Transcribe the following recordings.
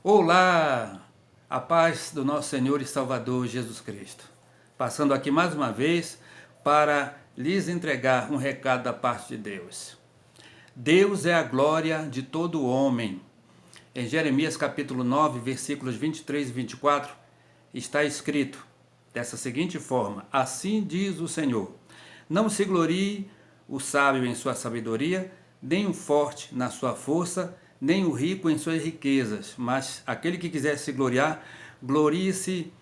Olá, a paz do nosso Senhor e Salvador Jesus Cristo. Passando aqui mais uma vez para lhes entregar um recado da parte de Deus. Deus é a glória de todo homem. Em Jeremias capítulo 9, versículos 23 e 24, está escrito dessa seguinte forma: assim diz o Senhor, não se glorie o sábio em sua sabedoria, nem o forte na sua força, nem o rico em suas riquezas, mas aquele que quiser se gloriar, glorie-se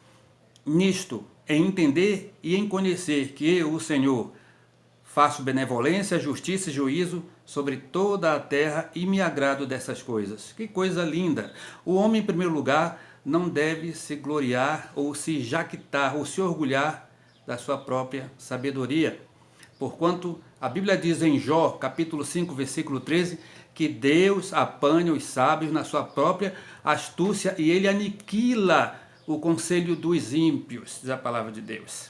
nisto, em entender e em conhecer que eu, o Senhor, faço benevolência, justiça e juízo sobre toda a terra e me agrado dessas coisas. Que coisa linda! O homem, em primeiro lugar, não deve se gloriar ou se jactar ou se orgulhar da sua própria sabedoria. Porquanto a Bíblia diz em Jó, capítulo 5, versículo 13, que Deus apanha os sábios na sua própria astúcia e ele aniquila o conselho dos ímpios, diz a palavra de Deus.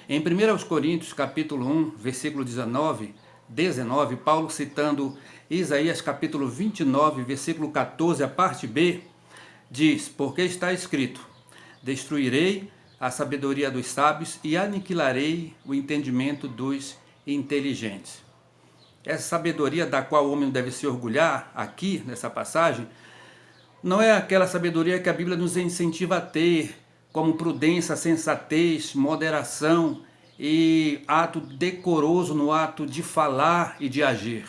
Em 1 Coríntios, capítulo 1, versículo 19, Paulo citando Isaías, capítulo 29, versículo 14, a parte B, diz, porque está escrito, destruirei a sabedoria dos sábios e aniquilarei o entendimento dos inteligentes. Essa sabedoria da qual o homem deve se orgulhar, aqui nessa passagem, não é aquela sabedoria que a Bíblia nos incentiva a ter, como prudência, sensatez, moderação e ato decoroso no ato de falar e de agir.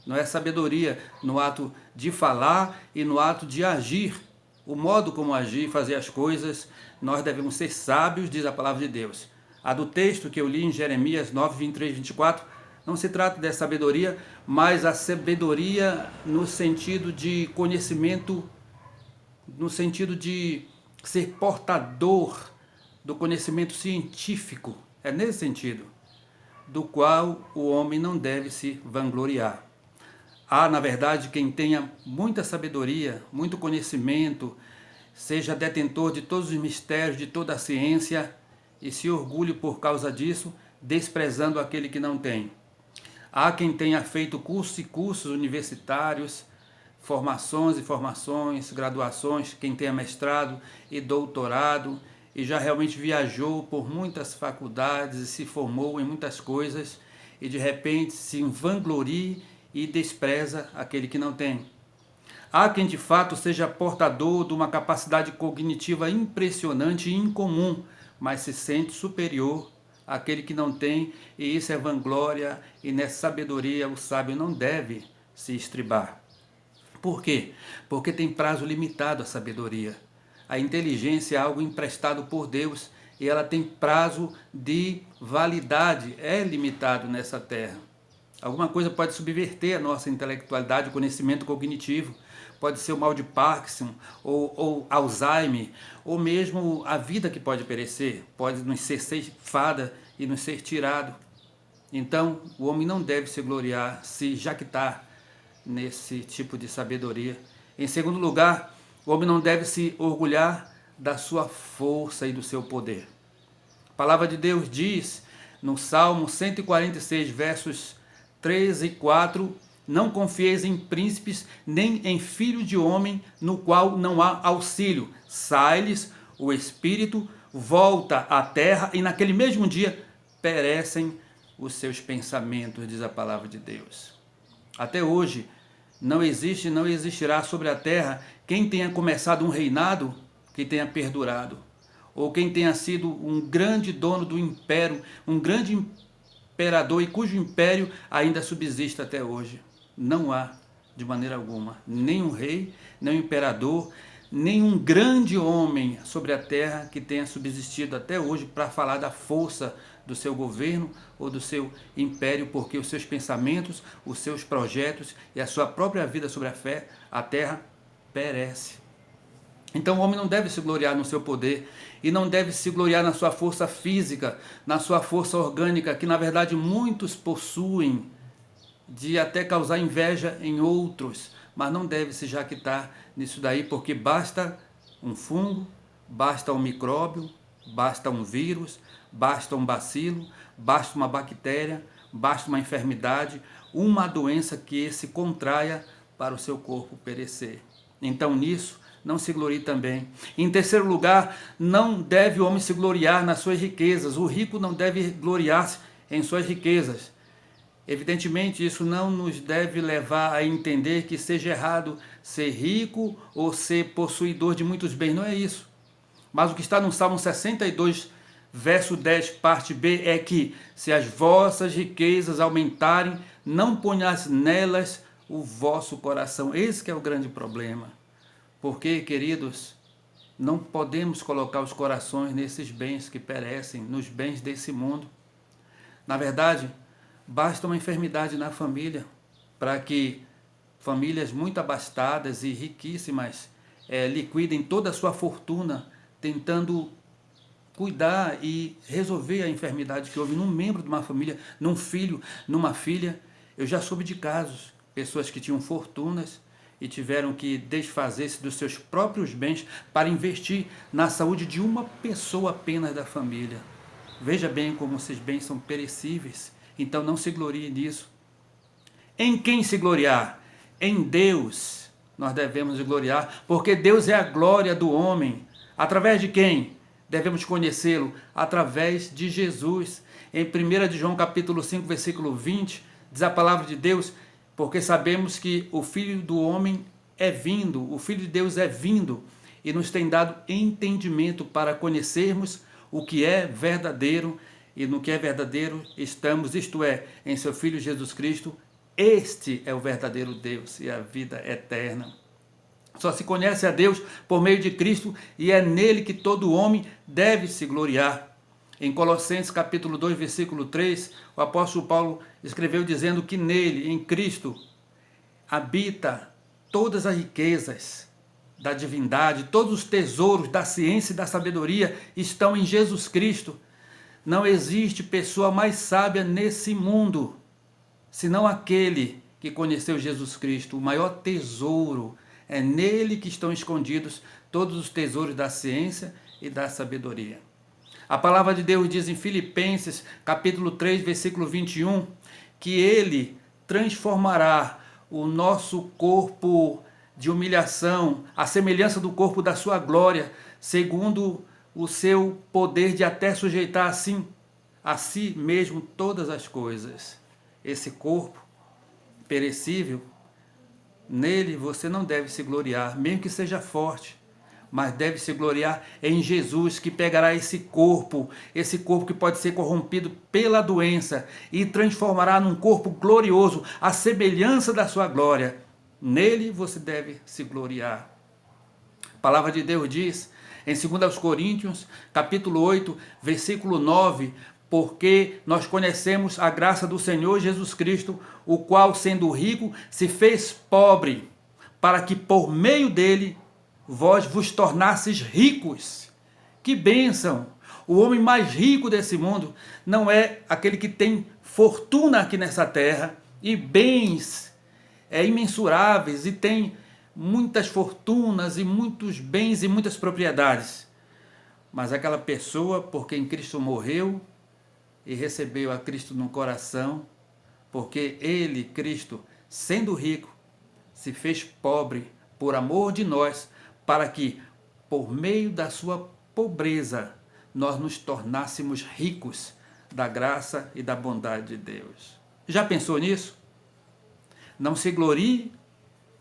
Não é sabedoria no ato de falar e no ato de agir. O modo como agir e fazer as coisas, nós devemos ser sábios, diz a palavra de Deus. A do texto que eu li em Jeremias 9, 23 e 24, não se trata de sabedoria, mas a sabedoria no sentido de conhecimento, no sentido de ser portador do conhecimento científico. É nesse sentido, do qual o homem não deve se vangloriar. Há, na verdade, quem tenha muita sabedoria, muito conhecimento, seja detentor de todos os mistérios, de toda a ciência, e se orgulhe por causa disso, desprezando aquele que não tem. Há quem tenha feito cursos e cursos universitários, formações e formações, graduações, quem tenha mestrado e doutorado, e já realmente viajou por muitas faculdades e se formou em muitas coisas, e de repente se vanglorie e despreza aquele que não tem. Há quem de fato seja portador de uma capacidade cognitiva impressionante e incomum, mas se sente superior àquele que não tem, e isso é vanglória, e nessa sabedoria o sábio não deve se estribar. Por quê? Porque tem prazo limitado a sabedoria. A inteligência é algo emprestado por Deus e ela tem prazo de validade, é limitado nessa terra. Alguma coisa pode subverter a nossa intelectualidade, o conhecimento cognitivo. Pode ser o mal de Parkinson, ou Alzheimer, ou mesmo a vida que pode perecer, pode nos ser ceifada e nos ser tirado. Então, o homem não deve se gloriar, se jactar nesse tipo de sabedoria. Em segundo lugar, o homem não deve se orgulhar da sua força e do seu poder. A palavra de Deus diz no Salmo 146, versos 3 e 4, não confieis em príncipes, nem em filho de homem, no qual não há auxílio. Sai-lhes o espírito, volta à terra, e naquele mesmo dia perecem os seus pensamentos, diz a palavra de Deus. Até hoje, não existe e não existirá sobre a terra quem tenha começado um reinado que tenha perdurado, ou quem tenha sido um grande dono do império, um grande imperador e cujo império ainda subsiste até hoje. Não há, de maneira alguma, nem um rei, nem um imperador, nem um grande homem sobre a terra que tenha subsistido até hoje para falar da força do seu governo ou do seu império, porque os seus pensamentos, os seus projetos e a sua própria vida sobre a terra perece. Então o homem não deve se gloriar no seu poder e não deve se gloriar na sua força física, na sua força orgânica, que na verdade muitos possuem, de até causar inveja em outros, mas não deve se jactar nisso daí, porque basta um fungo, basta um micróbio, basta um vírus, basta um bacilo, basta uma bactéria, basta uma enfermidade, uma doença que esse contraia para o seu corpo perecer. Então nisso não se glorie também. Em terceiro lugar, não deve o homem se gloriar nas suas riquezas. O rico não deve gloriar-se em suas riquezas. Evidentemente, isso não nos deve levar a entender que seja errado ser rico ou ser possuidor de muitos bens. Não é isso. Mas o que está no Salmo 62, verso 10, parte B, é que se as vossas riquezas aumentarem, não ponhais nelas o vosso coração. Esse que é o grande problema. Porque, queridos, não podemos colocar os corações nesses bens que perecem, nos bens desse mundo. Na verdade, basta uma enfermidade na família para que famílias muito abastadas e riquíssimas liquidem toda a sua fortuna tentando cuidar e resolver a enfermidade que houve num membro de uma família, num filho, numa filha. Eu já soube de casos, pessoas que tinham fortunas e tiveram que desfazer-se dos seus próprios bens para investir na saúde de uma pessoa apenas da família. Veja bem como esses bens são perecíveis, então não se glorie nisso. Em quem se gloriar? Em Deus nós devemos nos gloriar, porque Deus é a glória do homem. Através de quem? Devemos conhecê-lo através de Jesus. Em 1 de João capítulo 5, versículo 20, diz a palavra de Deus: porque sabemos que o Filho do homem é vindo, o Filho de Deus é vindo, e nos tem dado entendimento para conhecermos o que é verdadeiro, e no que é verdadeiro estamos, isto é, em seu Filho Jesus Cristo. Este é o verdadeiro Deus e a vida eterna. Só se conhece a Deus por meio de Cristo, e é nele que todo homem deve se gloriar. Em Colossenses capítulo 2, versículo 3, o apóstolo Paulo escreveu dizendo que nele, em Cristo, habita todas as riquezas da divindade, todos os tesouros da ciência e da sabedoria estão em Jesus Cristo. Não existe pessoa mais sábia nesse mundo, senão aquele que conheceu Jesus Cristo. O maior tesouro é nele que estão escondidos todos os tesouros da ciência e da sabedoria. A palavra de Deus diz em Filipenses, capítulo 3, versículo 21, que ele transformará o nosso corpo de humilhação, à semelhança do corpo da sua glória, segundo o seu poder de até sujeitar assim a si mesmo todas as coisas. Esse corpo perecível, nele você não deve se gloriar, mesmo que seja forte, mas deve se gloriar em Jesus, que pegará esse corpo que pode ser corrompido pela doença, e transformará num corpo glorioso, à semelhança da sua glória. Nele você deve se gloriar. A palavra de Deus diz, em 2 Coríntios, capítulo 8, versículo 9, porque nós conhecemos a graça do Senhor Jesus Cristo, o qual, sendo rico, se fez pobre, para que por meio dele vós vos tornasseis ricos. Que bênção! O homem mais rico desse mundo não é aquele que tem fortuna aqui nessa terra e bens imensuráveis e tem muitas fortunas e muitos bens e muitas propriedades, mas aquela pessoa por quem Cristo morreu e recebeu a Cristo no coração, porque ele, Cristo, sendo rico, se fez pobre por amor de nós, para que, por meio da sua pobreza, nós nos tornássemos ricos da graça e da bondade de Deus. Já pensou nisso? Não se glorie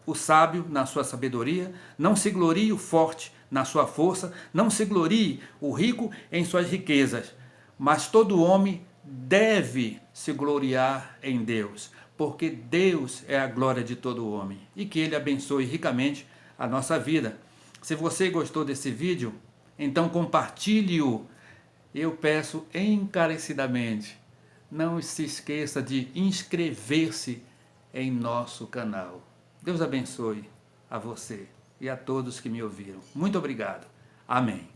o sábio na sua sabedoria, não se glorie o forte na sua força, não se glorie o rico em suas riquezas, mas todo homem deve se gloriar em Deus, porque Deus é a glória de todo homem, e que Ele abençoe ricamente a nossa vida. Se você gostou desse vídeo, então compartilhe-o. Eu peço encarecidamente, não se esqueça de inscrever-se em nosso canal. Deus abençoe a você e a todos que me ouviram. Muito obrigado. Amém.